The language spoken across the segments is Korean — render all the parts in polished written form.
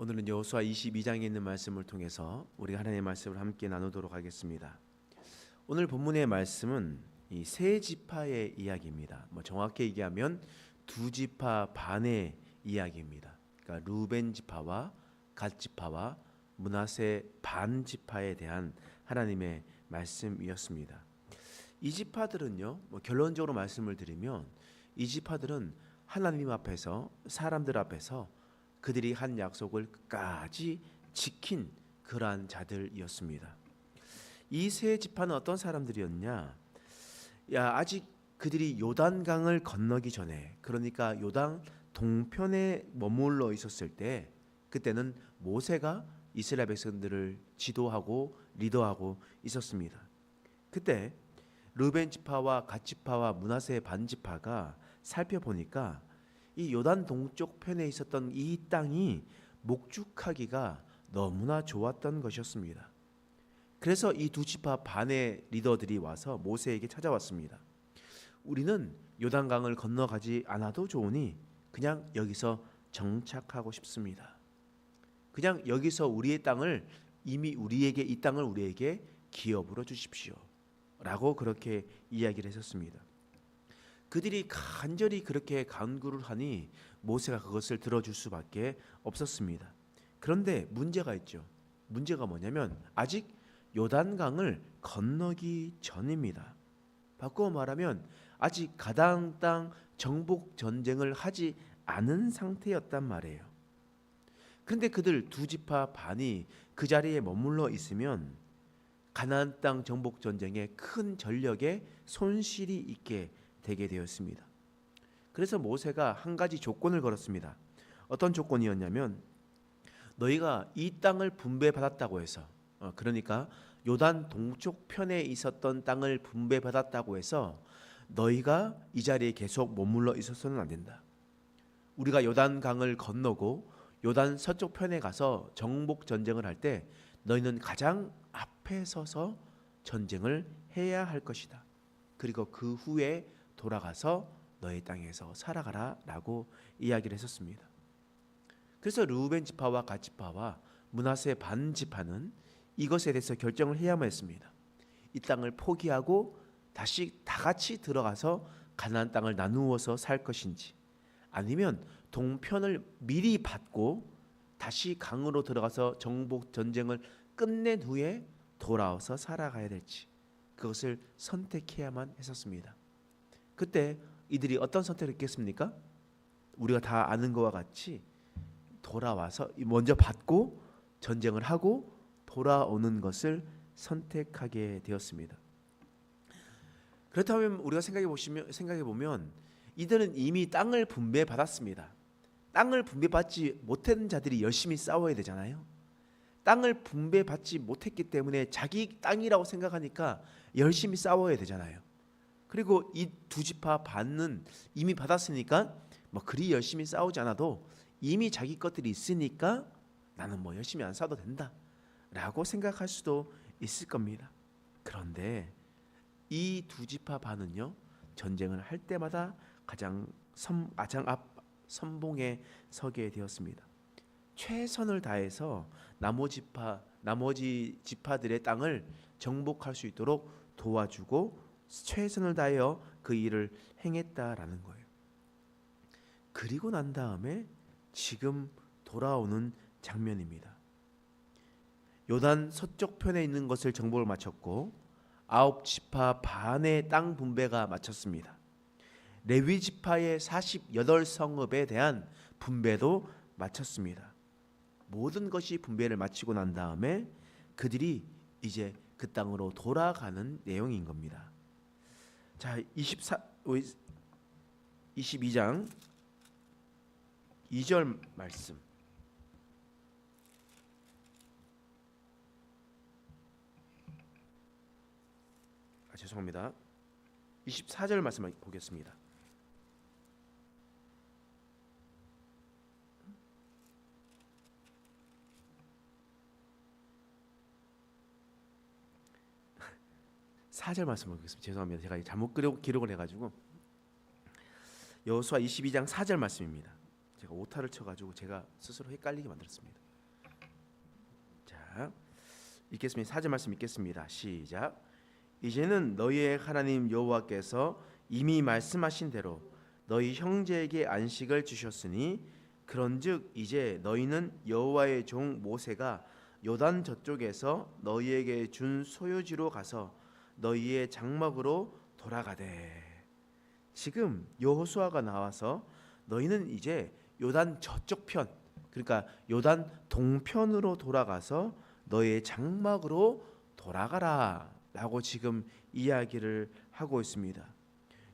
오늘은 여호수아 22장에 있는 말씀을 통해서 우리가 하나님의 말씀을 함께 나누도록 하겠습니다. 오늘 본문의 말씀은 이 세 지파의 이야기입니다. 정확히 얘기하면 두 지파 반의 이야기입니다. 그러니까 루벤 지파와 갓 지파와 므낫세 반 지파에 대한 하나님의 말씀이었습니다. 이 지파들은요, 결론적으로 말씀을 드리면 이 지파들은 하나님 앞에서 사람들 앞에서 그들이 한 약속을 끝까지 지킨 그러한 자들이었습니다. 이 세 지파는 어떤 사람들이었냐? 아직 그들이 요단강을 건너기 전에, 그러니까 요단 동편에 머물러 있었을 때, 그때는 모세가 이스라엘 백성들을 지도하고 리더하고 있었습니다. 그때 르벤 지파와 갓 지파와 므낫세 반 지파가 살펴보니까 이 요단 동쪽 편에 있었던 이 땅이 목축하기가 너무나 좋았던 것이었습니다. 그래서 이 두 지파 반의 리더들이 와서 모세에게 찾아왔습니다. 우리는 요단강을 건너가지 않아도 좋으니 그냥 여기서 정착하고 싶습니다. 그냥 여기서 우리의 땅을 이미 우리에게 이 땅을 우리에게 기업으로 주십시오. 라고 그렇게 이야기를 했었습니다. 그들이 간절히 그렇게 간구를 하니 모세가 그것을 들어줄 수밖에 없었습니다. 그런데 문제가 있죠. 문제가 뭐냐면 아직 요단강을 건너기 전입니다. 바꾸어 말하면 아직 가나안 땅 정복 전쟁을 하지 않은 상태였단 말이에요. 그런데 그들 두 지파 반이 그 자리에 머물러 있으면 가나안 땅 정복 전쟁에 큰 전력의 손실이 있게 되게 되었습니다. 그래서 모세가 한 가지 조건을 걸었습니다. 어떤 조건이었냐면 너희가 이 땅을 분배받았다고 해서 그러니까 요단 동쪽 편에 있었던 땅을 분배받았다고 해서 너희가 이 자리에 계속 머물러 있어서는 안 된다. 우리가 요단강을 건너고 요단 서쪽 편에 가서 정복 전쟁을 할 때 너희는 가장 앞에 서서 전쟁을 해야 할 것이다. 그리고 그 후에 돌아가서 너의 땅에서 살아가라 라고 이야기를 했었습니다. 그래서 르우벤 지파와 갓 지파와 므낫세 반 지파는 이것에 대해서 결정을 해야만 했습니다. 이 땅을 포기하고 다시 다 같이 들어가서 가나안 땅을 나누어서 살 것인지, 아니면 동편을 미리 받고 다시 강으로 들어가서 정복 전쟁을 끝낸 후에 돌아와서 살아가야 될지, 그것을 선택해야만 했었습니다. 그때 이들이 어떤 선택을 했겠습니까? 우리가 다 아는 것과 같이 돌아와서 먼저 받고 전쟁을 하고 돌아오는 것을 선택하게 되었습니다. 그렇다면 우리가 생각해 보면 이들은 이미 땅을 분배받았습니다. 땅을 분배받지 못한 자들이 열심히 싸워야 되잖아요. 땅을 분배받지 못했기 때문에 자기 땅이라고 생각하니까 열심히 싸워야 되잖아요. 그리고 이 두 지파 반은 이미 받았으니까 그리 열심히 싸우지 않아도 이미 자기 것들이 있으니까 나는 열심히 안 싸워도 된다 라고 생각할 수도 있을 겁니다. 그런데 이 두 지파 반은요, 전쟁을 할 때마다 가장 앞 선봉에 서게 되었습니다. 최선을 다해서 나머지 지파들의 땅을 정복할 수 있도록 도와주고 최선을 다하여 그 일을 행했다라는 거예요. 그리고 난 다음에 지금 돌아오는 장면입니다. 요단 서쪽 편에 있는 것을 정복을 마쳤고 9지파 반의 땅 분배가 마쳤습니다. 레위 지파의 48성읍에 대한 분배도 마쳤습니다. 모든 것이 분배를 마치고 난 다음에 그들이 이제 그 땅으로 돌아가는 내용인 겁니다. 자, 22장 2절 말씀. 죄송합니다. 24절 말씀 보겠습니다. 사절 말씀 보겠습니다. 죄송합니다. 제가 잘못 기록을 해가지고 여호수아 22장 4절 말씀입니다. 제가 오타를 쳐가지고 제가 스스로 헷갈리게 만들었습니다. 자, 읽겠습니다. 4절 말씀 읽겠습니다. 시작. 이제는 너희의 하나님 여호와께서 이미 말씀하신 대로 너희 형제에게 안식을 주셨으니 그런즉 이제 너희는 여호와의 종 모세가 요단 저쪽에서 너희에게 준 소유지로 가서 너희의 장막으로 돌아가되. 지금 여호수아가 나와서 너희는 이제 요단 저쪽 편, 그러니까 요단 동편으로 돌아가서 너희의 장막으로 돌아가라 라고 지금 이야기를 하고 있습니다.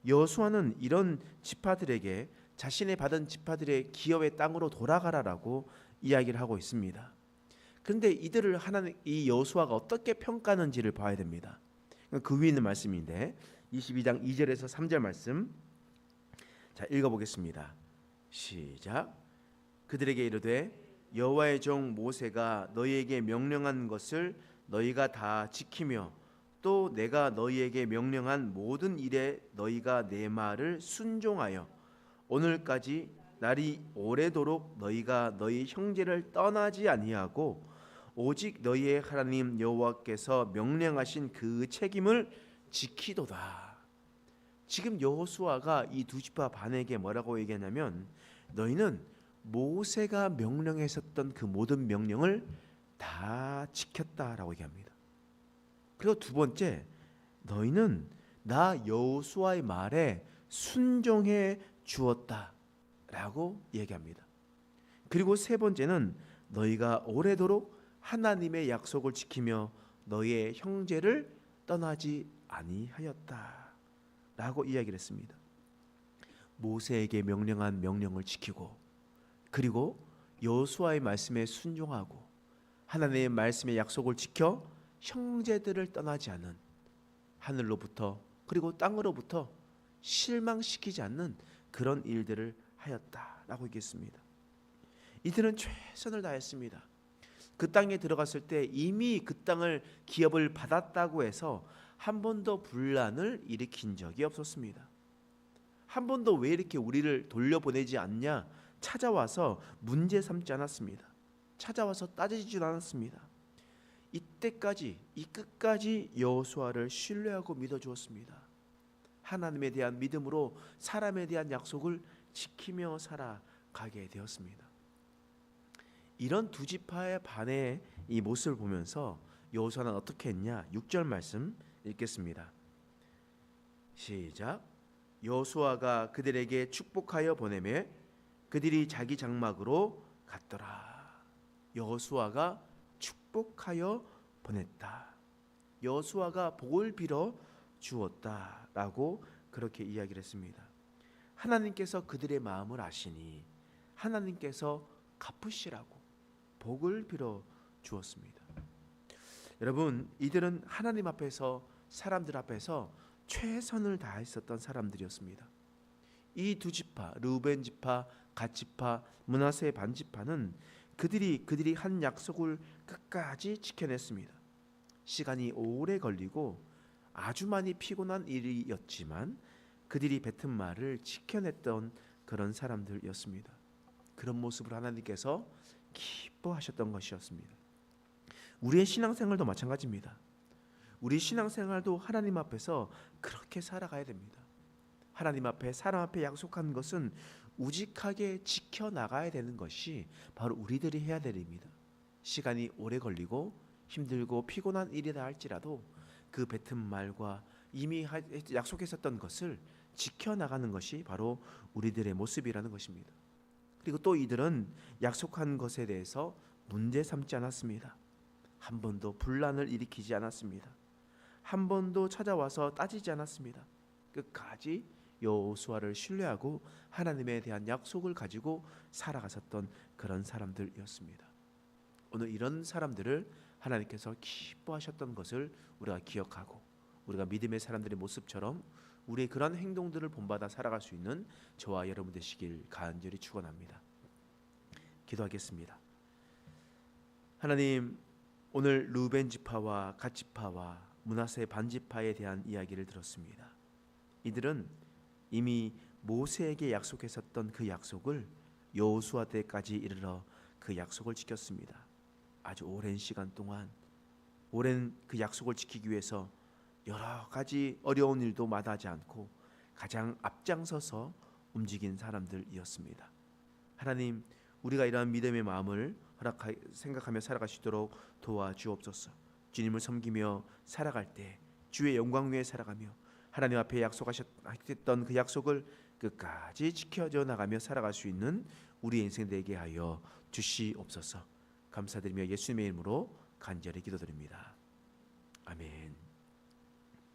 여호수아는 이런 지파들에게 자신의 받은 지파들의 기업의 땅으로 돌아가라라고 이야기를 하고 있습니다. 그런데 이들을 하나님, 이 여호수아가 어떻게 평가하는지를 봐야 됩니다. 그 위에 있는 말씀인데 22장 2절에서 3절 말씀, 자 읽어보겠습니다. 시작. 그들에게 이르되 여호와의 종 모세가 너희에게 명령한 것을 너희가 다 지키며 또 내가 너희에게 명령한 모든 일에 너희가 내 말을 순종하여 오늘까지 날이 오래도록 너희가 너희 형제를 떠나지 아니하고 오직 너희의 하나님 여호와께서 명령하신 그 책임을 지키도다. 지금 여호수아가 이 두 지파 반에게 뭐라고 얘기하냐면 너희는 모세가 명령했었던 그 모든 명령을 다 지켰다라고 얘기합니다. 그리고 두 번째, 너희는 나 여호수아의 말에 순종해 주었다라고 얘기합니다. 그리고 세 번째는 너희가 오래도록 하나님의 약속을 지키며 너희의 형제를 떠나지 아니하였다라고 이야기를 했습니다. 모세에게 명령한 명령을 지키고 그리고 여호수아의 말씀에 순종하고 하나님의 말씀의 약속을 지켜 형제들을 떠나지 않은, 하늘로부터 그리고 땅으로부터 실망시키지 않는 그런 일들을 하였다라고 얘기했습니다. 이들은 최선을 다했습니다. 그 땅에 들어갔을 때 이미 그 땅을 기업을 받았다고 해서 한 번도 분란을 일으킨 적이 없었습니다. 한 번도 왜 이렇게 우리를 돌려보내지 않냐 찾아와서 문제 삼지 않았습니다. 찾아와서 따지지 않았습니다. 이때까지 이 끝까지 여호수아를 신뢰하고 믿어주었습니다. 하나님에 대한 믿음으로 사람에 대한 약속을 지키며 살아가게 되었습니다. 이런 두 지파의 반의 이 모습을 보면서 여호수아는 어떻게 했냐? 6절 말씀 읽겠습니다. 시작. 여호수아가 그들에게 축복하여 보내매 그들이 자기 장막으로 갔더라. 여호수아가 축복하여 보냈다. 여호수아가 복을 빌어 주었다라고 그렇게 이야기를 했습니다. 하나님께서 그들의 마음을 아시니 하나님께서 갚으시라고 복을 빌어 주었습니다. 여러분, 이들은 하나님 앞에서 사람들 앞에서 최선을 다했었던 사람들이었습니다. 이 두 지파, 르우벤 지파, 갓 지파, 므낫세 반 지파는 그들이 한 약속을 끝까지 지켜냈습니다. 시간이 오래 걸리고 아주 많이 피곤한 일이었지만 그들이 뱉은 말을 지켜냈던 그런 사람들이었습니다. 그런 모습을 하나님께서 기뻐하셨던 것이었습니다. 우리의 신앙생활도 마찬가지입니다. 우리 신앙생활도 하나님 앞에서 그렇게 살아가야 됩니다. 하나님 앞에, 사람 앞에 약속한 것은 우직하게 지켜나가야 되는 것이 바로 우리들이 해야 될 일입니다. 시간이 오래 걸리고 힘들고 피곤한 일이다 할지라도 그 뱉은 말과 이미 약속했었던 것을 지켜나가는 것이 바로 우리들의 모습이라는 것입니다. 그리고 또 이들은 약속한 것에 대해서 문제 삼지 않았습니다. 한 번도 분란을 일으키지 않았습니다. 한 번도 찾아와서 따지지 않았습니다. 끝까지 여호수아를 신뢰하고 하나님에 대한 약속을 가지고 살아갔었던 그런 사람들이었습니다. 오늘 이런 사람들을 하나님께서 기뻐하셨던 것을 우리가 기억하고 우리가 믿음의 사람들의 모습처럼 우리의 그런 행동들을 본받아 살아갈 수 있는 저와 여러분 되시길 간절히 축원합니다. 기도하겠습니다. 하나님, 오늘 르우벤 지파와 갓 지파와 므낫세 반 지파에 대한 이야기를 들었습니다. 이들은 이미 모세에게 약속했었던 그 약속을 여호수아 때까지 이르러 그 약속을 지켰습니다. 아주 오랜 시간 동안 오랜 그 약속을 지키기 위해서 여러 가지 어려운 일도 마다하지 않고 가장 앞장서서 움직인 사람들이었습니다. 하나님, 우리가 이러한 믿음의 마음을 생각하며 살아갈 수 있도록 도와주옵소서. 주님을 섬기며 살아갈 때 주의 영광 위에 살아가며 하나님 앞에 약속하셨던 그 약속을 끝까지 지켜져 나가며 살아갈 수 있는 우리 인생 되게 하여 주시옵소서. 감사드리며 예수님의 이름으로 간절히 기도드립니다. 아멘.